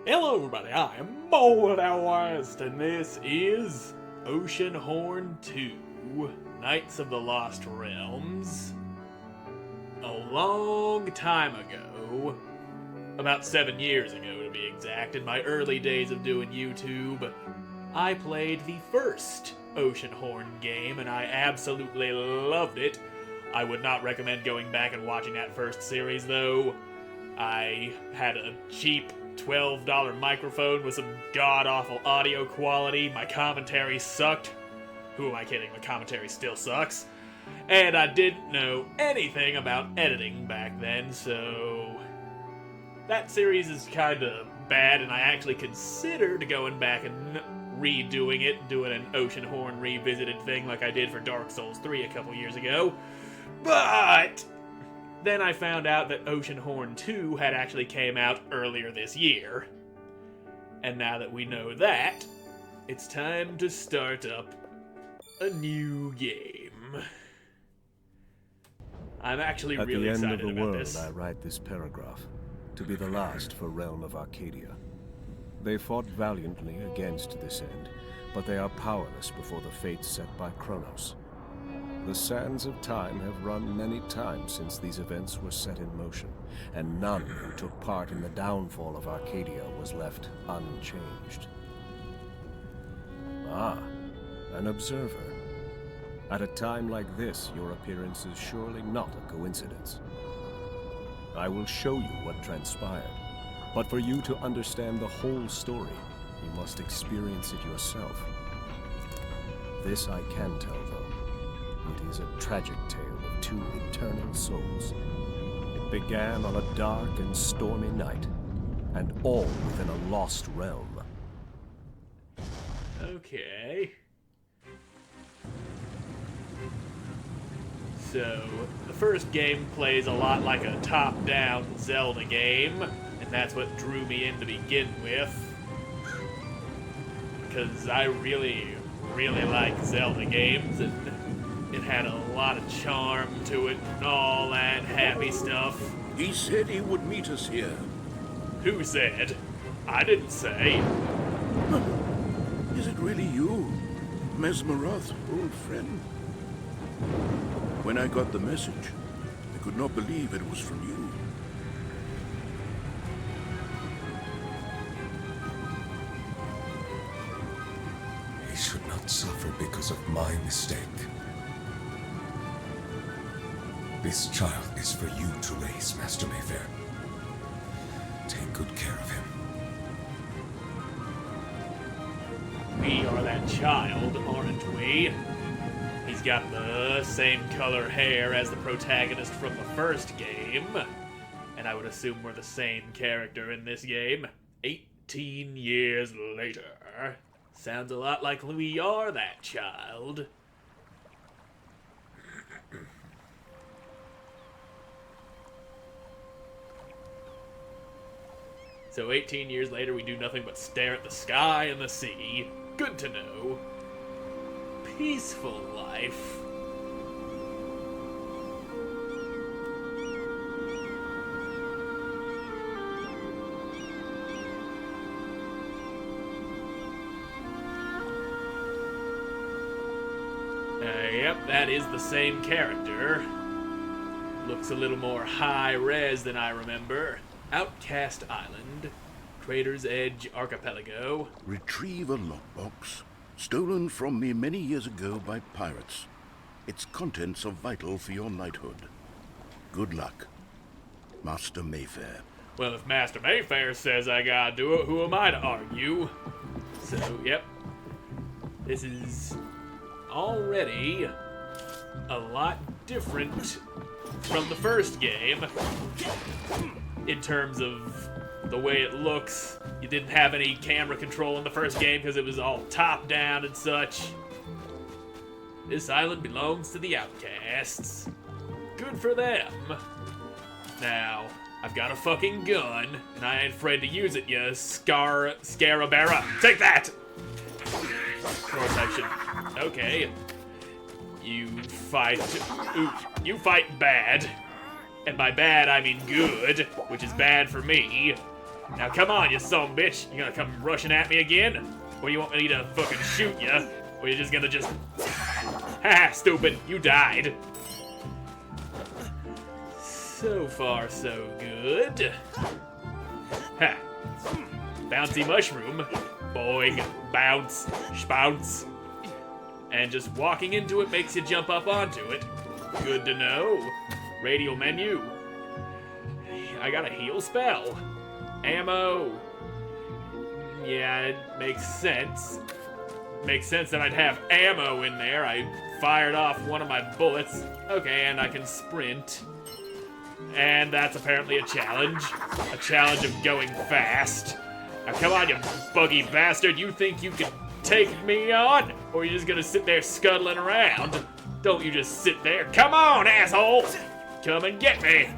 Hello everybody, I am Moldy, and this is Oceanhorn 2, Knights of the Lost Realms. A long time ago, about 7 years ago to be exact, in my early days of doing YouTube, I played the first Oceanhorn game, and I absolutely loved it. I would not recommend going back and watching that first series, though. I had a cheap $12 microphone with some god-awful audio quality. My commentary sucked. Who am I kidding? My commentary still sucks. And I didn't know anything about editing back then, so that series is kind of bad, and I actually considered going back and redoing it, doing an Oceanhorn revisited thing like I did for Dark Souls 3 a couple years ago. But then I found out that Oceanhorn 2 had actually came out earlier this year. And now that we know that, it's time to start up a new game. I'm actually really excited about this. At the end of the world, I write this paragraph, to be the last for Realm of Arcadia. They fought valiantly against this end, but they are powerless before the fate set by Kronos. The sands of time have run many times since these events were set in motion, and none who took part in the downfall of Arcadia was left unchanged. Ah, an observer. At a time like this, your appearance is surely not a coincidence. I will show you what transpired, but for you to understand the whole story, you must experience it yourself. This I can tell, though. It is a tragic tale of two eternal souls. It began on a dark and stormy night, and all within a lost realm. Okay. So, the first game plays a lot like a top-down Zelda game, and that's what drew me in to begin with. Because I really like Zelda games, and it had a lot of charm to it and all that happy stuff. He said he would meet us here. Who said? I didn't say. Is it really you, Mesmeroth's old friend? When I got the message, I could not believe it was from you. He should not suffer because of my mistake. This child is for you to raise, Master Mayfair. Take good care of him. We are that child, aren't we? He's got the same color hair as the protagonist from the first game. And I would assume we're the same character in this game. 18 years later. Sounds a lot like we are that child. So 18 years later, we do nothing but stare at the sky and the sea. Good to know. Peaceful life. Yep, that is the same character. Looks a little more high-res than I remember. Outcast Island, Crater's Edge Archipelago. Retrieve a lockbox, stolen from me many years ago by pirates. Its contents are vital for your knighthood. Good luck, Master Mayfair. Well, if Master Mayfair says I gotta do it, who am I to argue? So, yep. This is already a lot different from the first game. In terms of the way it looks, you didn't have any camera control in the first game because it was all top-down and such. This island belongs to the outcasts. Good for them. Now, I've got a fucking gun, and I ain't afraid to use it, you Scarabera. Take that! Of course I should. Okay. You fight bad. And by bad, I mean good, which is bad for me. Now come on, you son of a bitch. You gonna come rushing at me again? Or you want me to fucking shoot you? Or you just gonna just... Haha, stupid, you died. So far, so good. Ha. Bouncy mushroom. Boing, bounce, bounce. And just walking into it makes you jump up onto it. Good to know. Radial menu. I got a heal spell. Ammo. Yeah, it makes sense. Makes sense that I'd have ammo in there. I fired off one of my bullets. Okay, and I can sprint. And that's apparently a challenge. A challenge of going fast. Now come on, you buggy bastard. You think you can take me on? Or are you just gonna sit there scuttling around? Don't you just sit there. Come on, asshole! Come and get me.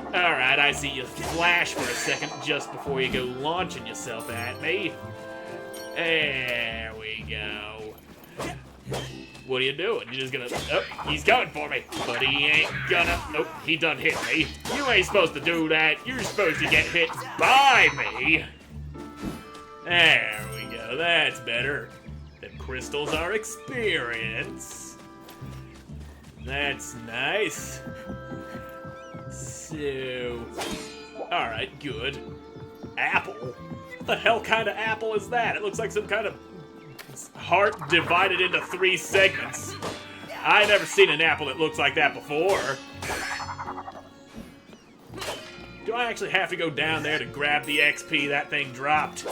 Alright, I see you flash for a second just before you go launching yourself at me. There we go. What are you doing? You're just gonna... Oh, he's coming for me. But he ain't gonna... Oh, he done hit me. You ain't supposed to do that. You're supposed to get hit by me. There we go. That's better. The crystals are experience. That's nice. So... Alright, good. Apple? What the hell kind of apple is that? It looks like some kind of heart divided into 3 segments. I've never seen an apple that looks like that before. Do I actually have to go down there to grab the XP that thing dropped?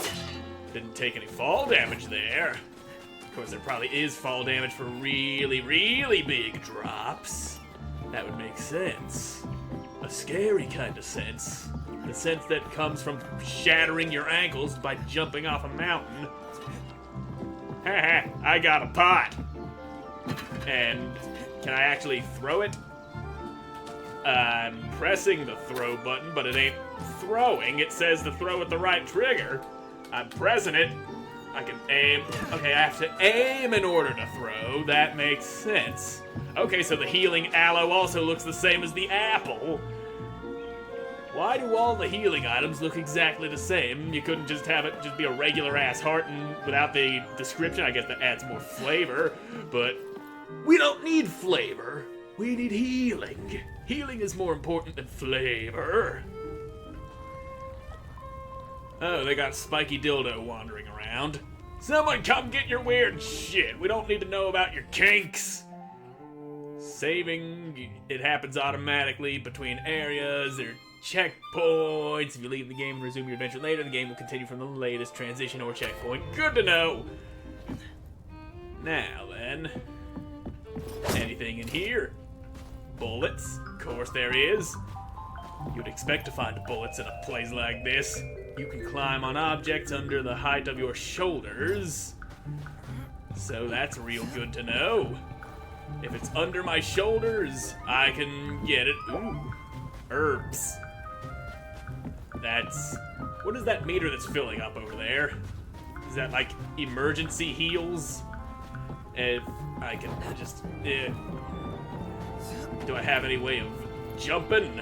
Didn't take any fall damage there. Of course, there probably is fall damage for really, really big drops. That would make sense. A scary kind of sense. The sense that comes from shattering your ankles by jumping off a mountain. Haha, I got a pot. And can I actually throw it? I'm pressing the throw button, but it ain't throwing. It says to throw with the right trigger. I'm pressing it. I can aim. Okay, I have to aim in order to throw. That makes sense. Okay, so the healing aloe also looks the same as the apple. Why do all the healing items look exactly the same? You couldn't just have it just be a regular ass heart and without the description. I guess that adds more flavor, but we don't need flavor. We need healing. Healing is more important than flavor. Oh, they got Spiky Dildo wandering around. Someone come get your weird shit. We don't need to know about your kinks. Saving, it happens automatically between areas. There are checkpoints. If you leave the game and resume your adventure later, the game will continue from the latest transition or checkpoint. Good to know. Now then, anything in here? Bullets, of course there is. You'd expect to find bullets in a place like this. You can climb on objects under the height of your shoulders. So that's real good to know. If it's under my shoulders, I can get it. Ooh, herbs. That's... What is that meter that's filling up over there? Is that like emergency heals? If I can just... Do I have any way of jumping?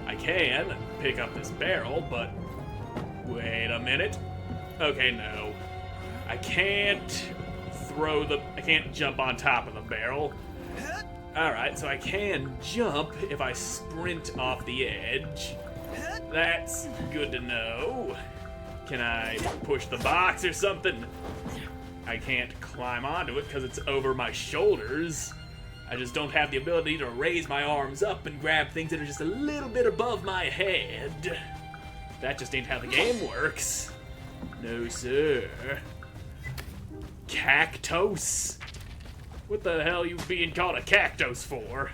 I can pick up this barrel, but... Wait a minute. Okay, no. I can't I can't jump on top of the barrel. Alright, so I can jump if I sprint off the edge. That's good to know. Can I push the box or something? I can't climb onto it because it's over my shoulders. I just don't have the ability to raise my arms up and grab things that are just a little bit above my head. That just ain't how the game works. No, sir. Cactus? What the hell are you being called a cactus for?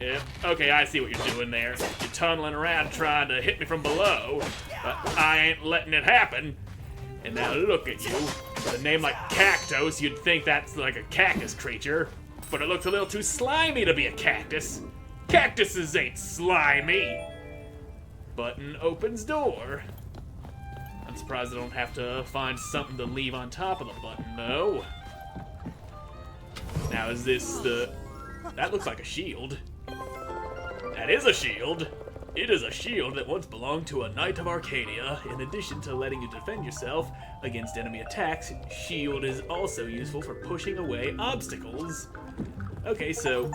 Yep. Okay, I see what you're doing there. You're tunneling around trying to hit me from below, but I ain't letting it happen. And now look at you. With a name like Cactus, you'd think that's like a cactus creature, but it looks a little too slimy to be a cactus. Cactuses ain't slimy. Button opens door. I'm surprised I don't have to find something to leave on top of the button, though. Now, is this the... That looks like a shield. That is a shield. It is a shield that once belonged to a knight of Arcadia. In addition to letting you defend yourself against enemy attacks, shield is also useful for pushing away obstacles. Okay, so...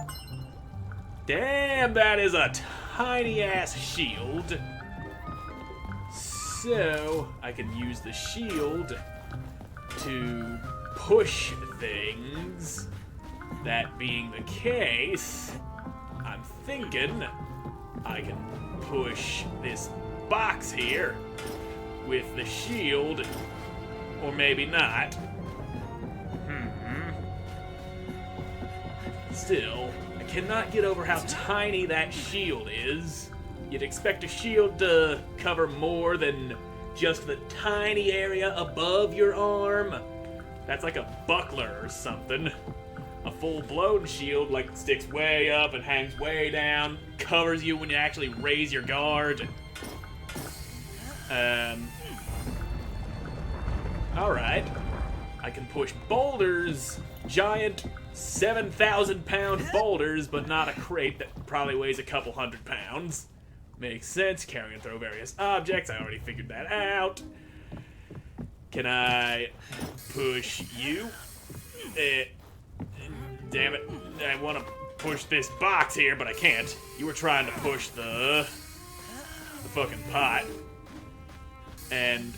Damn, that is a tiny-ass shield. So, I can use the shield to push things. That being the case, I'm thinking I can push this box here with the shield, or maybe not. Still, I cannot get over how tiny that shield is. You'd expect a shield to cover more than just the tiny area above your arm. That's like a buckler or something. A full-blown shield, like, sticks way up and hangs way down, covers you when you actually raise your guard. Alright. I can push boulders, giant 7,000-pound boulders, but not a crate that probably weighs a couple 100 pounds. Makes sense, carry and throw various objects, I already figured that out. Can I push you? Damn it, I want to push this box here, but I can't. You were trying to push the fucking pot. And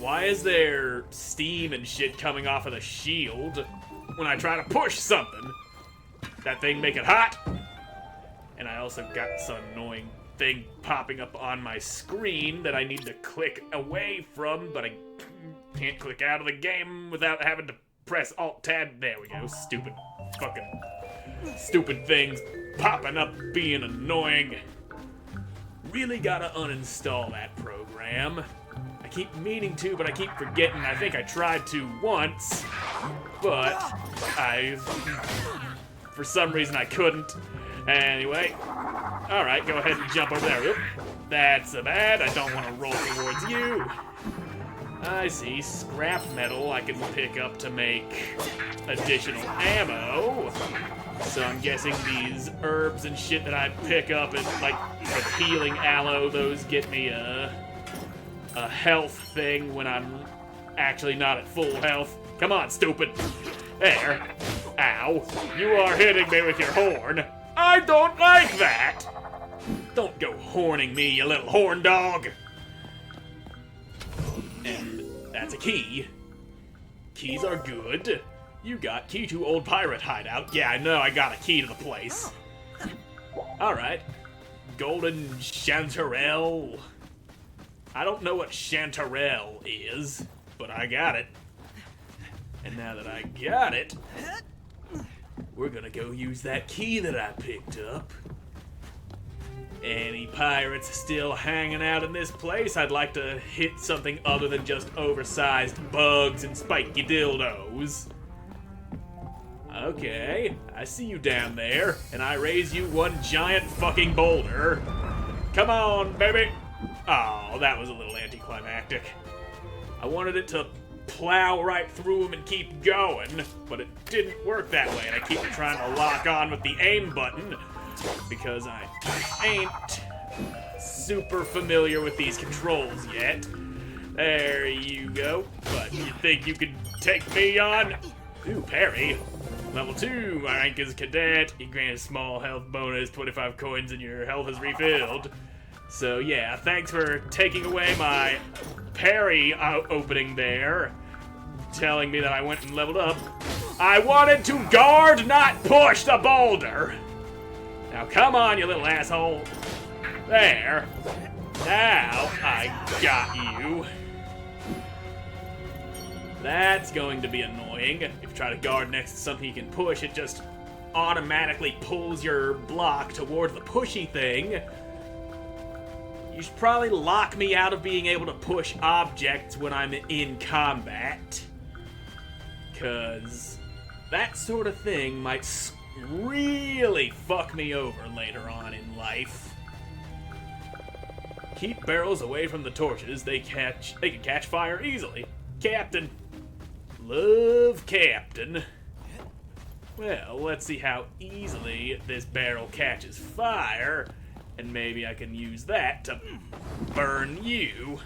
why is there steam and shit coming off of the shield when I try to push something? That thing make it hot? And I also got some annoying thing popping up on my screen that I need to click away from, but I can't click out of the game without having to press Alt-Tab. There we go. Stupid things popping up being annoying. Really gotta uninstall that program. I keep meaning to, but I keep forgetting. I think I tried to once, but for some reason I couldn't. Anyway, alright, go ahead and jump over there. Oop, that's bad. I don't want to roll towards you. I see. Scrap metal I can pick up to make additional ammo. So I'm guessing these herbs and shit that I pick up and like the healing aloe, those get me a health thing when I'm actually not at full health. Come on, stupid. There. Ow. You are hitting me with your horn. I don't like that. Don't go horning me, you little horn dog. And that's a key. Keys are good. You got key to old pirate hideout. Yeah, I know, I got a key to the place. Alright. Golden chanterelle. I don't know what chanterelle is, but I got it. And now that I got it, we're gonna go use that key that I picked up. Any pirates still hanging out in this place? I'd like to hit something other than just oversized bugs and spiky dildos. Okay, I see you down there, and I raise you one giant fucking boulder. Come on, baby. Oh, that was a little anticlimactic. I wanted it to plow right through him and keep going, but it didn't work that way, and I keep trying to lock on with the aim button because I ain't super familiar with these controls yet. There you go. But you think you could take me on? Ooh, parry. Level 2, my rank is cadet. You grant a small health bonus, 25 coins, and your health is refilled. So yeah, thanks for taking away my parry opening there, telling me that I went and leveled up. I wanted to guard, not push the boulder. Now come on, you little asshole. There. Now I got you. That's going to be annoying. If you try to guard next to something you can push, it just automatically pulls your block toward the pushy thing. You should probably lock me out of being able to push objects when I'm in combat. 'Cause that sort of thing might really fuck me over later on in life. Keep barrels away from the torches. They can catch fire easily. Captain. Love Captain. Well, let's see how easily this barrel catches fire. And maybe I can use that to burn you.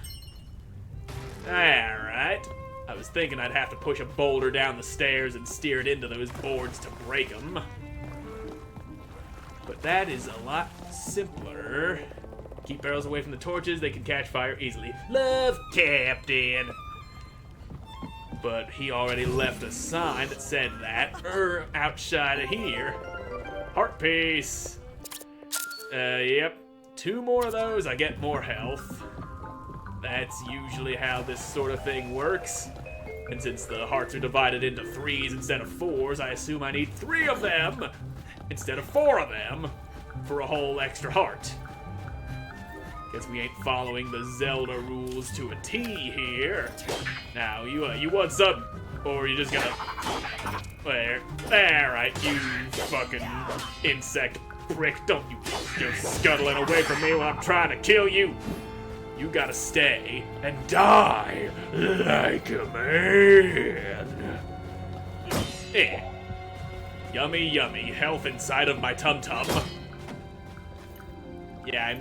Alright. I was thinking I'd have to push a boulder down the stairs and steer it into those boards to break them. But that is a lot simpler. Keep barrels away from the torches, they can catch fire easily. Love, Captain! But he already left a sign that said that. Outside of here. Heart piece! Yep. 2 more of those, I get more health. That's usually how this sort of thing works. And since the hearts are divided into 3s instead of 4s, I assume I need 3 of them instead of 4 of them for a whole extra heart. Guess we ain't following the Zelda rules to a T here. Now, you want some? Or you just gonna... There. Alright, you fucking insect prick. Don't you go scuttling away from me when I'm trying to kill you. You gotta stay and die like a man. Yummy, yummy. Health inside of my tum-tum. Yeah,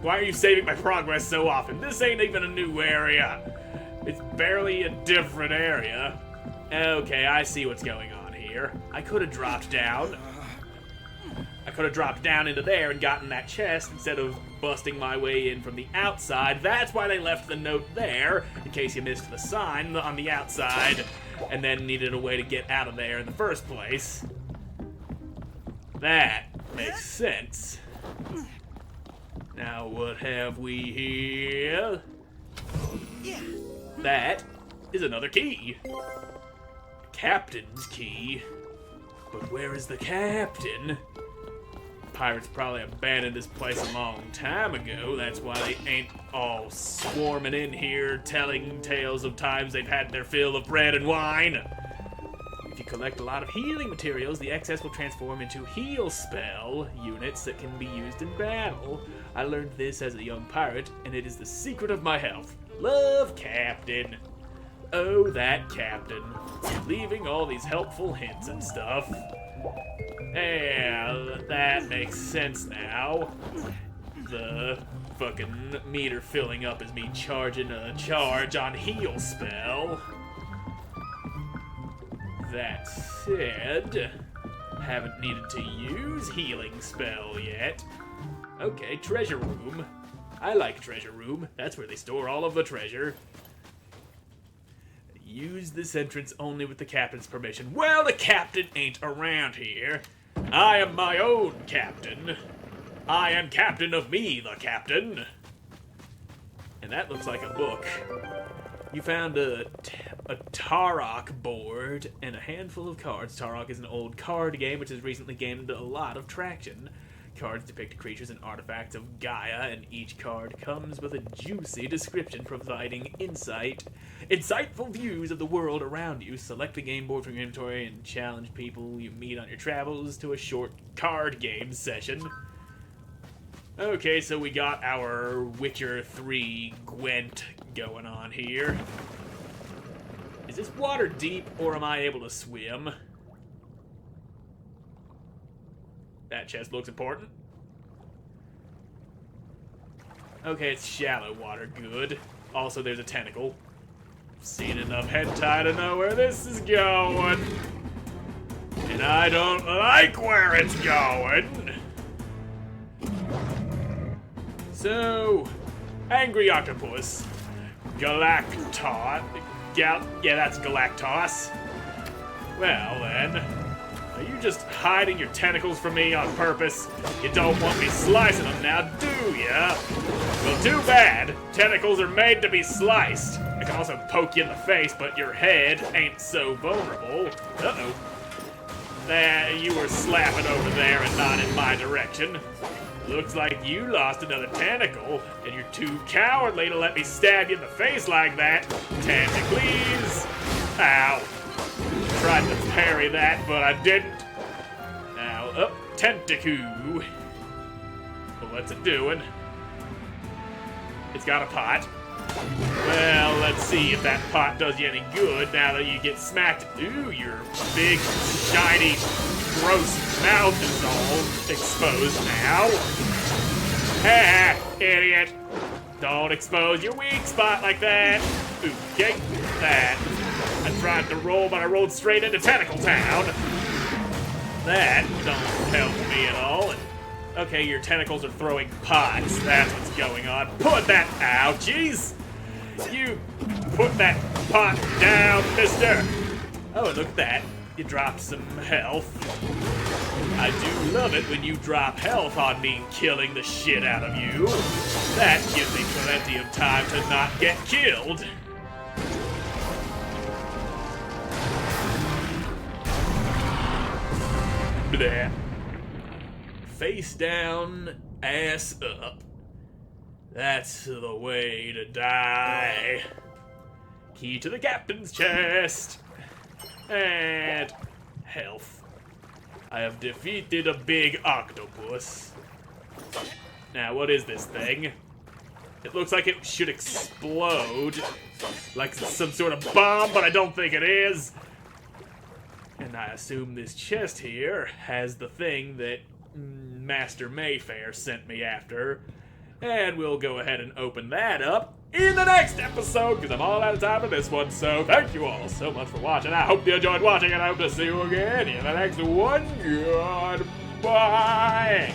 why are you saving my progress so often? This ain't even a new area. It's barely a different area. Okay, I see what's going on here. I could have dropped down. I could have dropped down into there and gotten that chest instead of busting my way in from the outside. That's why they left the note there, in case you missed the sign on the outside, and then needed a way to get out of there in the first place. That makes sense. Now what have we here? That is another key. Captain's key. But where is the captain? Pirates probably abandoned this place a long time ago. That's why they ain't all swarming in here telling tales of times they've had their fill of bread and wine. If you collect a lot of healing materials, the excess will transform into heal spell units that can be used in battle. I learned this as a young pirate, and it is the secret of my health. Love, Captain. Oh, that Captain. Leaving all these helpful hints and stuff. Yeah, that makes sense now. The fucking meter filling up is me charging a charge on heal spell. That said, haven't needed to use healing spell yet. Okay, treasure room. I like treasure room. That's where they store all of the treasure. Use this entrance only with the captain's permission. Well, the captain ain't around here. I am my own captain. I am captain of me, the captain. And that looks like a book. You found a Tarok board and a handful of cards. Tarok is an old card game which has recently gained a lot of traction. Cards depict creatures and artifacts of Gaia, and each card comes with a juicy description providing insightful views of the world around you. Select the game board from your inventory and challenge people you meet on your travels to a short card game session. Okay, so we got our Witcher 3 Gwent going on here. Is this water deep, or am I able to swim? That chest looks important. Okay, it's shallow water. Good. Also, there's a tentacle. Seen enough hentai to know where this is going. And I don't like where it's going. So, Angry Octopus. Galactos. Yeah, that's Galactos. Well, then. Are you just hiding your tentacles from me on purpose? You don't want me slicing them now, do ya? Well, too bad. Tentacles are made to be sliced. I can also poke you in the face, but your head ain't so vulnerable. Uh-oh. You were slapping over there and not in my direction. Looks like you lost another tentacle, and you're too cowardly to let me stab you in the face like that. Tentacles! Ow. Tried to parry that, but I didn't. Now, up, Tentacoo. Well, what's it doing? It's got a pot. Well, let's see if that pot does you any good now that you get smacked. Ooh, your big, shiny, gross mouth is all exposed now. Ha! Idiot! Don't expose your weak spot like that. Okay, that. I tried to roll, but I rolled straight into Tentacle Town. That don't help me at all. Okay, your tentacles are throwing pots. That's what's going on. Put that out, jeez! You put that pot down, mister! Oh, and look at that. You dropped some health. I do love it when you drop health on me killing the shit out of you. That gives me plenty of time to not get killed. Bleh. Face down, ass up. That's the way to die. Key to the captain's chest. And health. I have defeated a big octopus. Now, what is this thing? It looks like it should explode. Like some sort of bomb, but I don't think it is. And I assume this chest here has the thing that Master Mayfair sent me after. And we'll go ahead and open that up in the next episode, because I'm all out of time for this one. So thank you all so much for watching. I hope you enjoyed watching, and I hope to see you again in the next one. Goodbye.